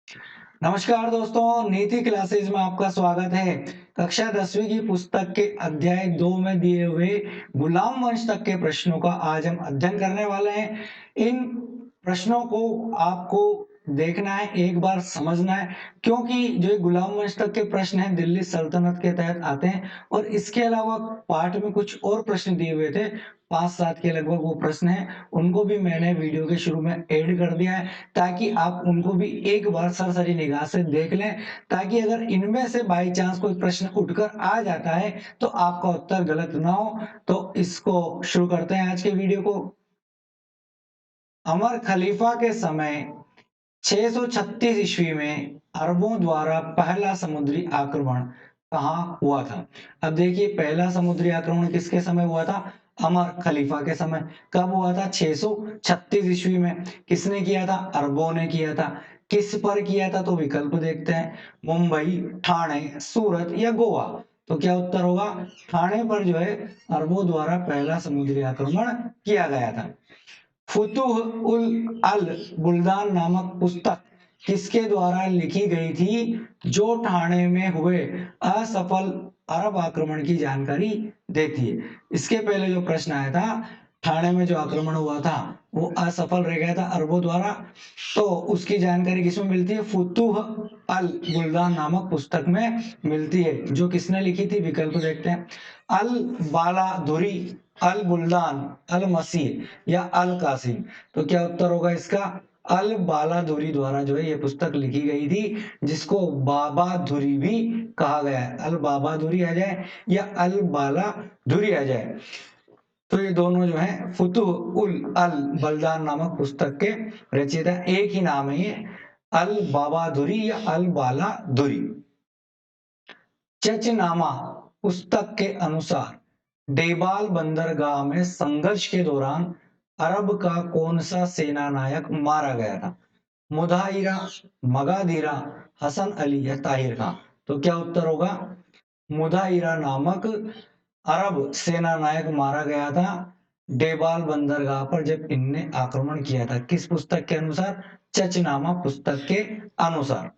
नमस्कार दोस्तों, नीति क्लासेज में आपका स्वागत है। कक्षा 10वीं की पुस्तक के अध्याय 2 में दिए हुए गुलाम वंश तक के प्रश्नों का आज हम अध्ययन करने वाले हैं। इन प्रश्नों को आपको देखना है, एक बार समझना है, क्योंकि जो ये गुलाम वंश तक के प्रश्न हैं दिल्ली सल्तनत के तहत आते हैं और इसके अलावा पाठ में कुछ और प्रश्न दिए हुए थे, 5-7 के लगभग वो प्रश्न हैं, उनको भी मैंने वीडियो के शुरू में ऐड कर दिया है ताकि आप उनको भी एक बार सरसरी निगाह से देख लें, ताकि अगर इनमें से बाई चांस कोई प्रश्न उठकर आ जाता है तो आपका उत्तर गलत ना हो। तो इसको शुरू करते हैं आज के वीडियो को। अमर खलीफा के समय 636 ईस्वी में अरबों द्वारा पहला समुद्री आक्रमण कहाँ हुआ था? अब देखिए, पहला समुद्री आक्रमण किसके समय हुआ था? अमर खलीफा के समय। कब हुआ था? 636 ईस्वी में। किसने किया था? अरबों ने किया था। किस पर किया था? तो विकल्प देखते हैं, मुंबई, ठाणे, सूरत या गोवा। तो क्या उत्तर होगा? ठाणे पर जो है अरबों द्वारा पहला समुद्री आक्रमण किया गया था। फुतुह उल अल बुल्दान नामक पुस्तक किसके द्वारा लिखी गई थी, जो ठाणे में हुए असफल अरब आक्रमण की जानकारी देती है? इसके पहले जो प्रश्न आया था, ठाणे में जो आक्रमण हुआ था वो असफल रह गया था अरबों द्वारा, तो उसकी जानकारी किसमें मिलती है? फुतुह अल बुल्दान नामक पुस्तक में मिलती है। जो किसने लिखी थी? विकल्प देखते हैं, अल बालाधुरी, अल बुल्दान, अल मसीह या अल कासिम। तो क्या उत्तर होगा इसका? अल बालाधुरी द्वारा जो है ये पुस्तक लिखी गई थी, जिसको बाबाधुरी भी कहा गया है। अल बाबाधुरी आ जाए या अल बालाधुरी आ जाए, तो ये दोनों जो है फुतुह उल अल बलदान नामक पुस्तक के रचयिता एक ही नाम है, ये अल बाबाधुरी या अल बालाधुरी। चचनामा पुस्तक के अनुसार देबाल बंदरगाह में संघर्ष के दौरान अरब का कौन सा सेना नायक मारा गया था? मुदाहिरा, मगाधीरा, हसन अली या ताहिर खान। तो क्या उत्तर होगा? मुदाहिरा नामक अरब सेना नायक मारा गया था डेबाल बंदरगाह पर जब इनने आक्रमण किया था। किस पुस्तक के अनुसार? चचनामा पुस्तक के अनुसार।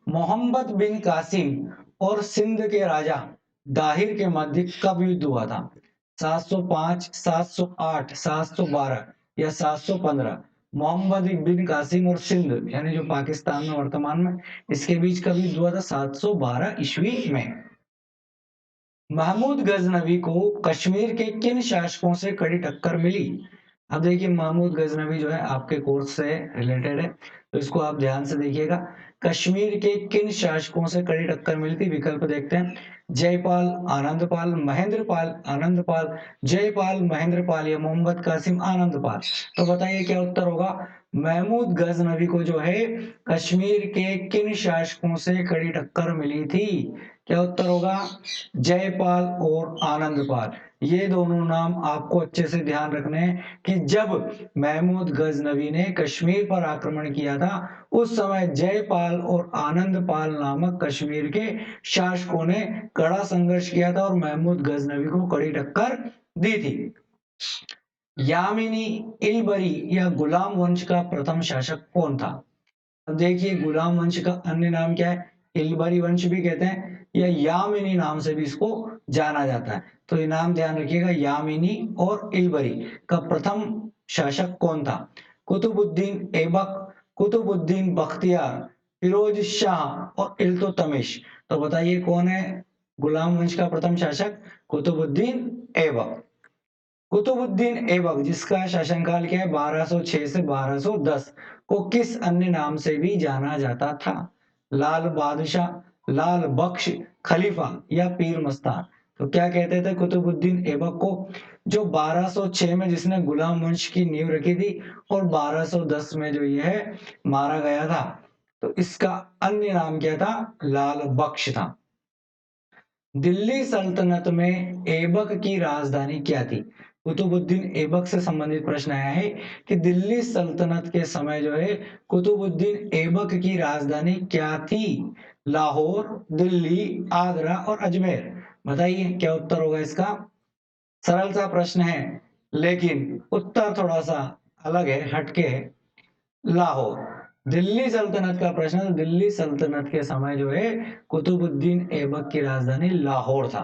मोहम्मद बिन कासिम और सिंध के राजा दाहिर के मध्य कब युद्ध हुआ था? 705, 708, 712 या 715। मोहम्मद बिन कासिम और सिंध यानी जो पाकिस्तान में वर्तमान में, इसके बीच कब युद्ध हुआ था? 712 ईस्वी में। महमूद गजनवी को कश्मीर के किन शासकों से कड़ी टक्कर मिली? अब देखिए, महमूद गजनवी जो है आपके कोर्स से रिलेटेड है, तो इसको आप ध्यान से देखिएगा। कश्मीर के किन शासकों से कड़ी टक्कर मिली थी? विकल्प देखते हैं, जयपाल, आनंदपाल, महेंद्रपाल, आनंदपाल, जयपाल, महेंद्रपाल या मोहम्मद कासिम, आनंदपाल। तो बताइए क्या उत्तर होगा? महमूद गजनवी को जो है कश्मीर के किन शासकों से कड़ी टक्कर मिली थी? क्या उत्तर होगा? जयपाल और आनंदपाल। ये दोनों नाम आपको अच्छे से ध्यान रखने हैं कि जब महमूद गजनवी ने कश्मीर पर आक्रमण किया था, उस समय जयपाल और आनंदपाल नामक कश्मीर के शासकों ने कड़ा संघर्ष किया था और महमूद गजनवी को कड़ी टक्कर दी थी। यामिनी, इलबरी या गुलाम वंश का प्रथम शासक कौन था? अब देखिए, गुलाम वंश का अन्य नाम क्या है? इलबरी वंश भी कहते हैं या यामिनी नाम से भी इसको जाना जाता है। तो ये नाम ध्यान रखिएगा, यामिनी और इलबरी का प्रथम शासक कौन था? कुतुबुद्दीन ऐबक, कुतुबुद्दीन बख्तियार, फिरोज शाह और इल्तुतमिश। तो बताइए कौन है गुलाम वंश का प्रथम शासक? कुतुबुद्दीन ऐबक। कुतुबुद्दीन ऐबक, जिसका शासनकाल क्या है? 1206 से 1210, को किस अन्य नाम से भी जाना जाता था? लाल बादशाह, लाल बख्श, खलीफा या पीर मस्तान। तो क्या कहते थे कुतुबुद्दीन ऐबक को, जो 1206 में जिसने गुलाम वंश की नींव रखी थी और 1210 में जो ये है मारा गया था, तो इसका अन्य नाम क्या था? लाल बख्श था। दिल्ली सल्तनत में ऐबक की राजधानी क्या थी? कुतुबुद्दीन ऐबक से संबंधित प्रश्न आया है कि दिल्ली सल्तनत के समय जो है कुतुबुद्दीन ऐबक की राजधानी क्या थी? लाहौर, दिल्ली, आगरा और अजमेर। बताइए क्या उत्तर होगा इसका? सरल सा प्रश्न है, लेकिन उत्तर थोड़ा सा अलग है, हटके है। लाहौर। दिल्ली सल्तनत का प्रश्न, तो दिल्ली सल्तनत के समय जो है कुतुबुद्दीन ऐबक की राजधानी लाहौर था।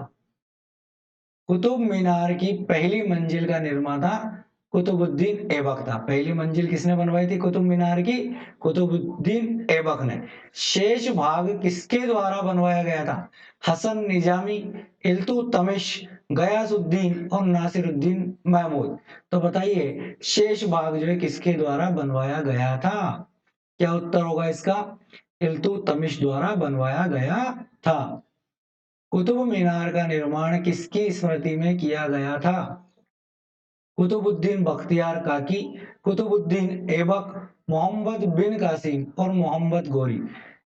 कुतुब मीनार की पहली मंजिल का निर्माता कुतुबुद्दीन ऐबक था। पहली मंजिल किसने बनवाई थी कुतुब मीनार की? कुतुबुद्दीन ऐबक ने। शेष भाग किसके द्वारा बनवाया गया था? हसन निजामी, इल्तुतमिश, गयासुद्दीन और नासिरुद्दीन महमूद। तो बताइए शेष भाग जो है किसके द्वारा बनवाया गया था? क्या उत्तर होगा इसका? इल्तुतमिश द्वारा बनवाया गया था। कुतुब मीनार का निर्माण किसकी स्मृति में किया गया था? कुतुबुद्दीन बख्तियार काकी, कुतुबुद्दीन ऐबक, मोहम्मद बिन कासिम और मोहम्मद गोरी।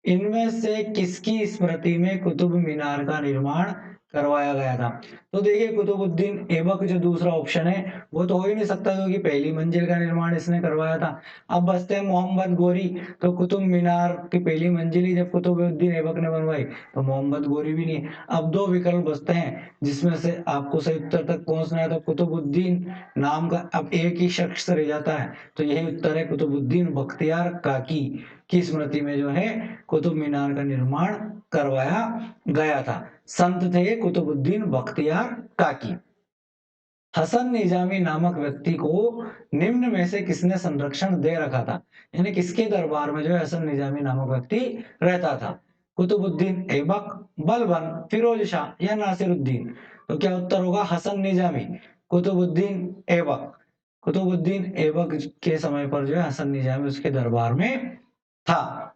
इनमें से किसकी स्मृति में कुतुब मीनार का निर्माण करवाया गया था? तो देखिए कुतुबुद्दीन ऐबक जो दूसरा ऑप्शन है वो तो हो ही नहीं सकता क्योंकि पहली मंजिल का निर्माण इसने करवाया था। अब बचते हैं मोहम्मद गोरी, तो कुतुब मीनार की पहली मंजिल ही जब कुतुबुद्दीन ऐबक ने बनवाई तो मोहम्मद गोरी भी नहीं है। अब दो विकल्प बचते हैं जिसमें से आपको सही उत्तर तक पहुंचना है, तो कुतुबुद्दीन नाम का अब एक ही शख्स रह जाता है, तो यही उत्तर है कुतुबुद्दीन बख्तियार काकी की स्मृति में जो है कुतुब मीनार का निर्माण करवाया गया था। संत थे कुतुबुद्दीन बख्तियार काकी। हसन निजामी नामक व्यक्ति को निम्न में से किसने संरक्षण दे रखा था? यानी किसके दरबार में जो है हसन निजामी नामक व्यक्ति रहता था? कुतुबुद्दीन ऐबक, बलबन, फिरोज शाह या नासिरुद्दीन। तो क्या उत्तर होगा? हसन निजामी। कुतुबुद्दीन ऐबक। कुतुबुद्दीन ऐबक के समय पर जो है हसन निजामी उसके दरबार में था।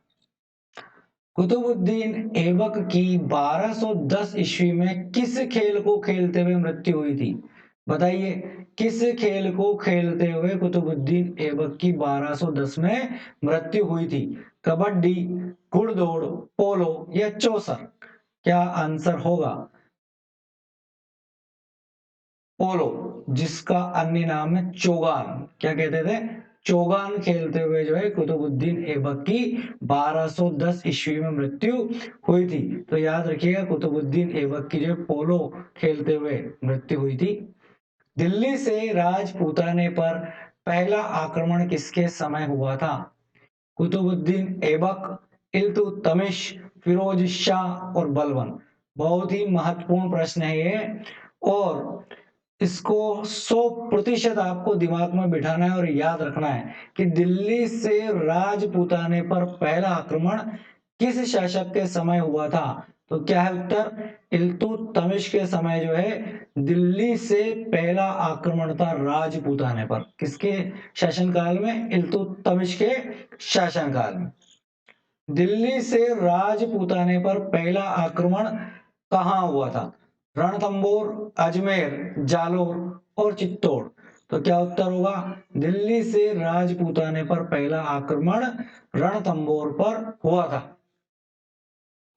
कुतुबुद्दीन ऐबक की 1210 ईस्वी में किस खेल को खेलते हुए मृत्यु हुई थी? बताइए किस खेल को खेलते हुए कुतुबुद्दीन ऐबक की 1210 में मृत्यु हुई थी? कबड्डी, घुड़दौड़, पोलो या चौसर। क्या आंसर होगा? पोलो, जिसका अन्य नाम है चोगान। क्या कहते थे? चोगान खेलते हुए जो है कुतुबुद्दीन ऐबक की 1210 ईस्वी में मृत्यु हुई थी। तो याद रखिएगा कुतुबुद्दीन ऐबक की जो पोलो खेलते हुए मृत्यु हुई थी। दिल्ली से राजपूताने पर पहला आक्रमण किसके समय हुआ था? कुतुबुद्दीन ऐबक, इल्तुतमिश, फिरोज शाह और बलबन। बहुत ही महत्वपूर्ण प्रश्न है ये, और इसको 100% आपको दिमाग में बिठाना है और याद रखना है कि दिल्ली से राजपूताने पर पहला आक्रमण किस शासक के समय हुआ था? तो क्या है उत्तर? इल्तुतमिश के समय जो है दिल्ली से पहला आक्रमण था राजपूताने पर। किसके शासनकाल में? इल्तुतमिश के शासनकाल में। दिल्ली से राजपूताने पर पहला आक्रमण कहाँ हुआ था? रणथंबोर, अजमेर, जालोर और चित्तौड़। तो क्या उत्तर होगा? दिल्ली से राजपूताने पर पहला आक्रमण रणथंबोर पर हुआ था।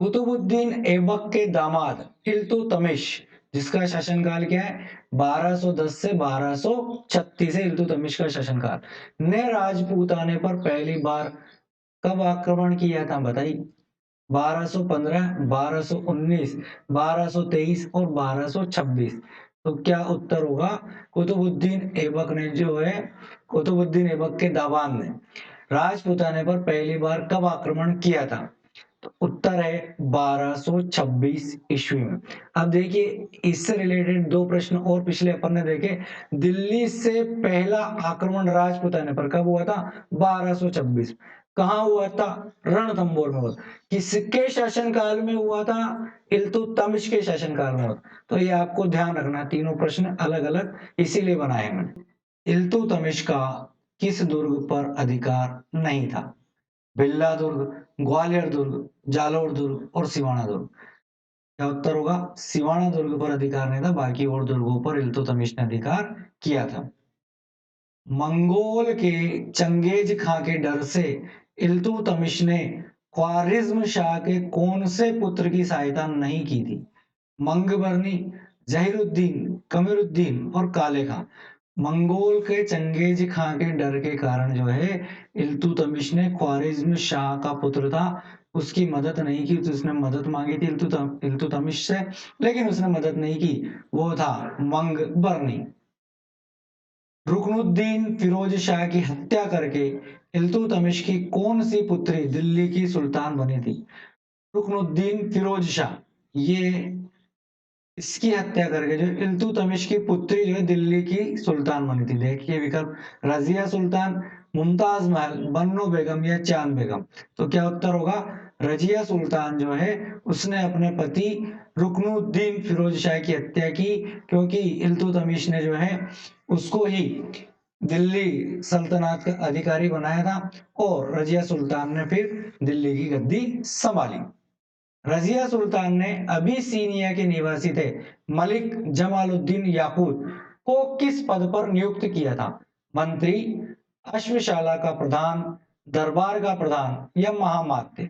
कुतुबुद्दीन ऐबक के दामाद इल्तुतमिश, जिसका शासनकाल क्या है? 1210 से 1236 है इल्तुतमिश का शासनकाल, ने राजपूताने पर पहली बार कब आक्रमण किया था? बताइए। 1215, 1219, 1223 और 1226। तो क्या उत्तर होगा? कुतुबुद्दीन ऐबक ने जो है कुतुबुद्दीन ऐबक के दामाद ने राजपूताने पर पहली बार कब आक्रमण किया था? तो उत्तर है 1226 ईस्वी में। अब देखिए इससे रिलेटेड दो प्रश्न और पिछले अपन ने देखे। दिल्ली से पहला आक्रमण राजपूताने पर कब हुआ था? 1226। कहाँ हुआ था? रणथंबोर में हुआ था। किसके शासनकाल में हुआ था? इल्तुतमिश के शासनकाल में हुआ था। तो ये आपको ध्यान रखना, तीनों प्रश्न अलग अलग इसीलिए बनाए मैंने। इल्तुतमिश का किस दुर्ग पर अधिकार नहीं था? बिल्ला दुर्ग, ग्वालियर दुर्ग, जालोर दुर्ग और सिवाना दुर्ग। क्या उत्तर होगा? सिवाना दुर्ग पर अधिकार नहीं था, बाकी और दुर्गों पर इल्तुतमिश ने अधिकार किया था। मंगोल के चंगेज खां के डर से इल्तुतमिश ने ख्वारिज्म शाह के कौन से पुत्र की सहायता नहीं की थी? मंगबरनी, जहीरुद्दीन, कमरुद्दीन और काले खां। मंगोल के चंगेज खां के डर के कारण जो है इल्तुतमिश ने ख्वारिज्म शाह का पुत्र था उसकी मदद नहीं की। तो उसने मदद मांगी थी इल्तुतमिश से, लेकिन उसने मदद नहीं की। वो था मंगबरनी। रुकनुद्दीन फिरोज शाह की हत्या करके इल्तुतमिश की कौन सी पुत्री दिल्ली की सुल्तान बनी थी? रुकनुद्दीन फिरोज शाह, ये इसकी हत्या करके जो इल्तुतमिश की पुत्री जो है दिल्ली की सुल्तान बनी थी। देखिए विकल्प, रजिया सुल्तान, मुमताज महल, बन्नो बेगम या चांद बेगम। तो क्या उत्तर होगा? रजिया सुल्तान जो है उसने अपने पति रुकनुद्दीन फिरोज शाह की हत्या की, क्योंकि इल्तुतमिश ने जो है उसको ही दिल्ली सल्तनत का अधिकारी बनाया था और रजिया सुल्तान ने फिर दिल्ली की गद्दी संभाली। रजिया सुल्तान ने अबिसीनिया के निवासी थे मलिक जमालुद्दीन याकूत को किस पद पर नियुक्त किया था? मंत्री, अश्वशाला का प्रधान, दरबार का प्रधान या महामात्य?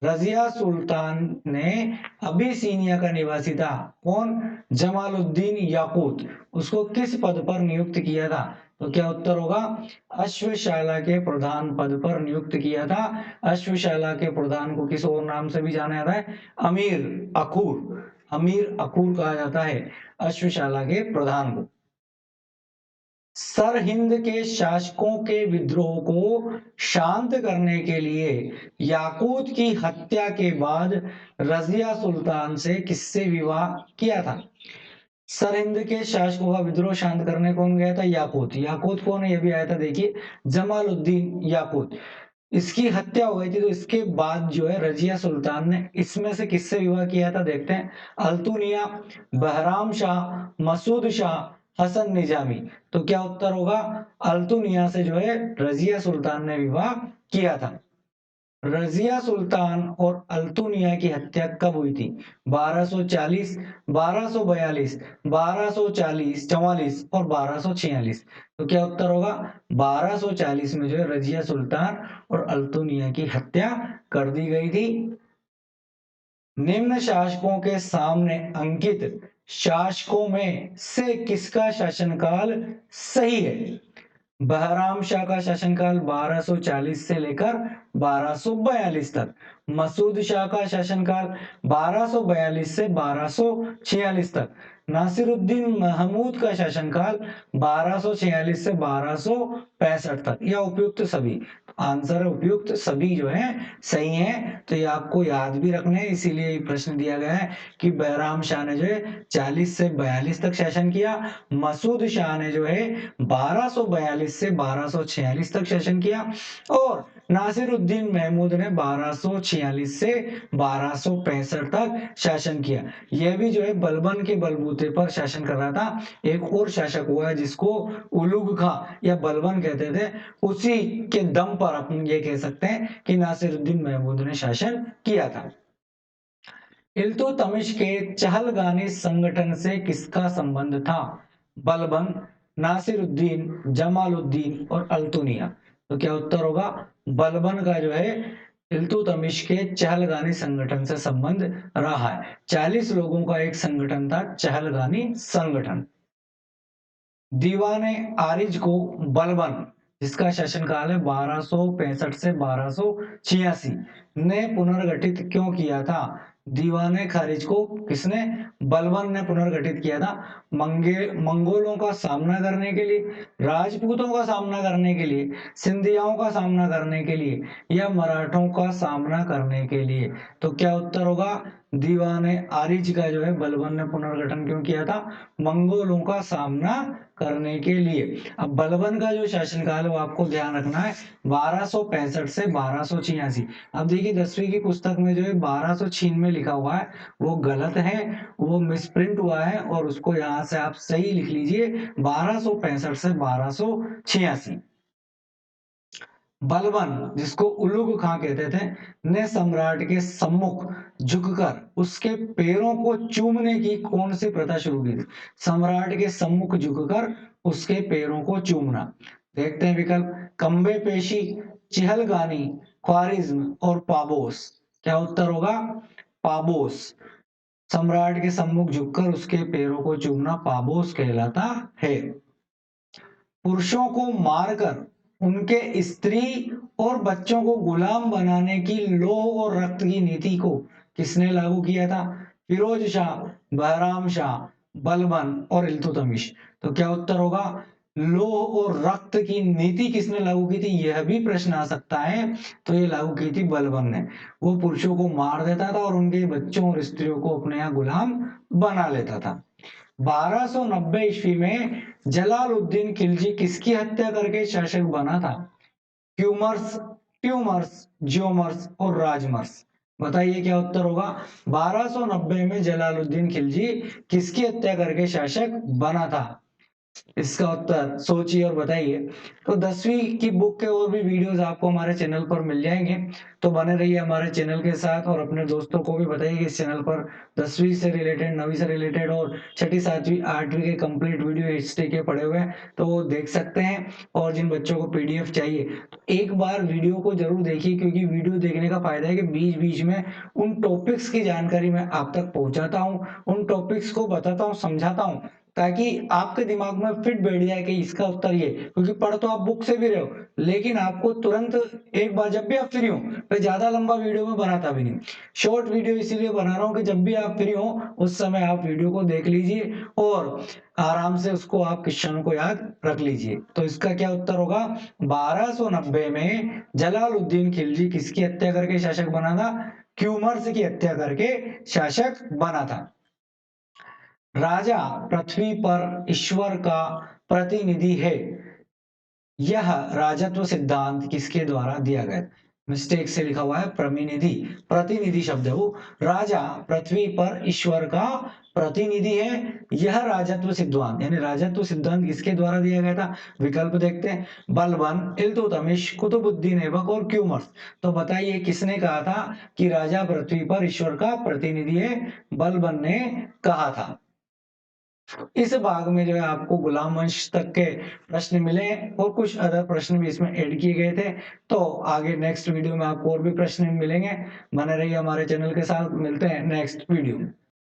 रजिया सुल्तान ने अबिसीनिया का निवासी था कौन? जमालुद्दीन याकूत, उसको किस पद पर नियुक्त किया था? तो क्या उत्तर होगा? अश्वशाला के प्रधान पद पर नियुक्त किया था। अश्वशाला के प्रधान को किस और नाम से भी जाना जाता है? अमीर अखूर, अमीर अखूर कहा जाता है अश्वशाला के प्रधान को। सरहिंद के शासकों के विद्रोह को शांत करने के लिए याकूत की हत्या के बाद रजिया सुल्तान से किससे विवाह किया था? सरहिंद के शासकों का विद्रोह शांत करने कौन गया था? याकूत। याकूत कौन है? ये भी आया था, देखिए जमालुद्दीन याकूत। इसकी हत्या हो गई थी, तो इसके बाद जो है रजिया सुल्तान ने इसमें से किससे विवाह किया था? देखते हैं, अल्तुनिया, बहराम शाह, मसूद शाह, हसन निजामी। तो क्या उत्तर होगा? अल्तुनिया से जो है रजिया सुल्तान ने विवाह किया था। रजिया सुल्तान और अल्तुनिया की हत्या कब हुई थी? 1240, 1242, 1240, 44 और 1246। तो क्या उत्तर होगा? 1240 में जो है रजिया सुल्तान और अल्तुनिया की हत्या कर दी गई थी। निम्न शासकों के सामने अंकित शासकों में से किसका शासनकाल सही है? बहराम शाह का शासनकाल 1240 से लेकर 1242 तक, मसूद शाह का शासनकाल 1242 से 1246 तक, नासिरुद्दीन महमूद का शासनकाल 1246 से 1265 तक, या उपयुक्त सभी? आंसर उपयुक्त सभी जो है सही है। तो ये आपको याद भी रखने हैं, इसीलिए ये प्रश्न दिया गया है कि बहराम शाह ने जो है 40 से 42 तक शासन किया, मसूद शाह ने जो है 1242 से 1246 तक शासन किया और नासिरुद्दीन महमूद ने 1246 से 1265 तक शासन किया। यह भी जो है बलबन के बलबूते पर शासन कर रहा था। एक और शासक हुआ है जिसको उलुग खां या बलबन कहते थे, उसी के दम पर अपन ये कह सकते हैं कि नासिरुद्दीन महमूद ने शासन किया था। इल्तुतमिश के चहलगानी संगठन से किसका संबंध था? बलबन, नासिरुद्दीन, जमालुद्दीन और अल्तुनिया। तो क्या उत्तर होगा? बलबन का जो है इल्तुतमिश के चहलगानी संगठन से संबंध रहा है। 40 लोगों का एक संगठन था चहलगानी संगठन। दीवाने आरिज को बलबन, जिसका शासनकाल है 1265 से 1286, ने पुनर्गठित क्यों किया था? दीवाने खारिज को किसने? बलबन ने पुनर्गठित किया था। मंगोलों का सामना करने के लिए, राजपूतों का सामना करने के लिए, सिंधियाओं का सामना करने के लिए या मराठों का सामना करने के लिए? तो क्या उत्तर होगा? दीवाने आरिज का जो है बलबन ने पुनर्गठन क्यों किया था? मंगोलों का सामना करने के लिए। अब बलबन का जो शासनकाल है वो आपको ध्यान रखना है 1265 से 1286। अब देखिए 10वीं की पुस्तक में जो है 1296 लिखा हुआ है वो गलत है, वो मिसप्रिंट हुआ है और उसको यहाँ से आप सही लिख लीजिए 1265 से 1286। बलबन, जिसको उलुग खां कहते थे, ने सम्राट के सम्मुख झुककर उसके पैरों को चूमने की कौन सी प्रथा शुरू की थी? सम्राट के सम्मुख झुककर उसके पैरों को चूमना। देखते हैं विकल्प, कंबे पेशी, चिहलगानी, ख्वारिज्म और पाबोस। क्या उत्तर होगा? पाबोस। सम्राट के सम्मुख झुककर उसके पैरों को चूमना पाबोस कहलाता है। पुरुषों को मारकर उनके स्त्री और बच्चों को गुलाम बनाने की लौह और रक्त की नीति को किसने लागू किया था? फिरोज शाह, बहराम शाह, बलबन और इल्तुतमिश। तो क्या उत्तर होगा? लोह और रक्त की नीति किसने लागू की थी, यह भी प्रश्न आ सकता है। तो ये लागू की थी बलबन ने। वो पुरुषों को मार देता था और उनके बच्चों और स्त्रियों को अपने यहाँ गुलाम बना लेता था। 1290 ईस्वी में जलालुद्दीन खिलजी किसकी हत्या करके शासक बना था? ट्यूमर्स, ट्यूमर्स, ज्योमर्स और राजमर्स। बताइए क्या उत्तर होगा। 1290 में जलालुद्दीन खिलजी किसकी हत्या करके शासक बना था? इसका उत्तर सोचिए और बताइए। तो 10वीं की बुक के और भी वीडियोस आपको हमारे चैनल पर मिल जाएंगे, तो बने रहिए हमारे चैनल के साथ और अपने दोस्तों को भी बताइए कि इस चैनल पर 10वीं से रिलेटेड, 9वीं से रिलेटेड और छठी, 7वीं, 8वीं के कंप्लीट वीडियो हिस्ट्री के पड़े हुए हैं, तो वो देख सकते हैं। और जिन बच्चों को पीडीएफ चाहिए तो एक बार वीडियो को जरूर देखिए, क्योंकि वीडियो देखने का फायदा है कि बीच बीच में उन टॉपिक्स की जानकारी मैं आप तक पहुंचाता हूँ, उन टॉपिक्स को बताता हूँ, समझाता हूँ, ताकि आपके दिमाग में फिट बैठ जाए कि इसका उत्तर ये। क्योंकि पढ़ तो आप बुक से भी रहे हो, लेकिन आपको तुरंत एक बार जब भी आप फ्री हो, मैं ज्यादा लंबा वीडियो में बनाता भी नहीं, शॉर्ट वीडियो इसीलिए बना रहा हूँ कि जब भी आप फ्री हो उस समय आप वीडियो को देख लीजिए और आराम से उसको आप क्वेश्चन को याद रख लीजिए। तो इसका क्या उत्तर होगा, 1290 में जलालुद्दीन खिलजी किसकी हत्या करके शासक बना था? क्यूमर्स की हत्या करके शासक बना था। राजा पृथ्वी पर ईश्वर का प्रतिनिधि है, यह राजत्व सिद्धांत किसके द्वारा दिया गया? मिस्टेक से लिखा हुआ है प्रतिनिधि, प्रतिनिधि शब्द है वो। राजा पृथ्वी पर ईश्वर का प्रतिनिधि है, यह राजत्व सिद्धांत, यानी राजत्व सिद्धांत किसके द्वारा दिया गया था? विकल्प देखते हैं, बलबन, इल्तुतमिश, कुतुबुद्दीन ऐबक और क्यूमर्स। तो बताइए किसने कहा था कि राजा पृथ्वी पर ईश्वर का प्रतिनिधि है? बलबन ने कहा था। इस भाग में जो है आपको गुलाम वंश तक के प्रश्न मिले और कुछ अदर प्रश्न भी इसमें ऐड किए गए थे। तो आगे नेक्स्ट वीडियो में आपको और भी प्रश्न मिलेंगे। बने रहिए हमारे चैनल के साथ, मिलते हैं नेक्स्ट वीडियो में।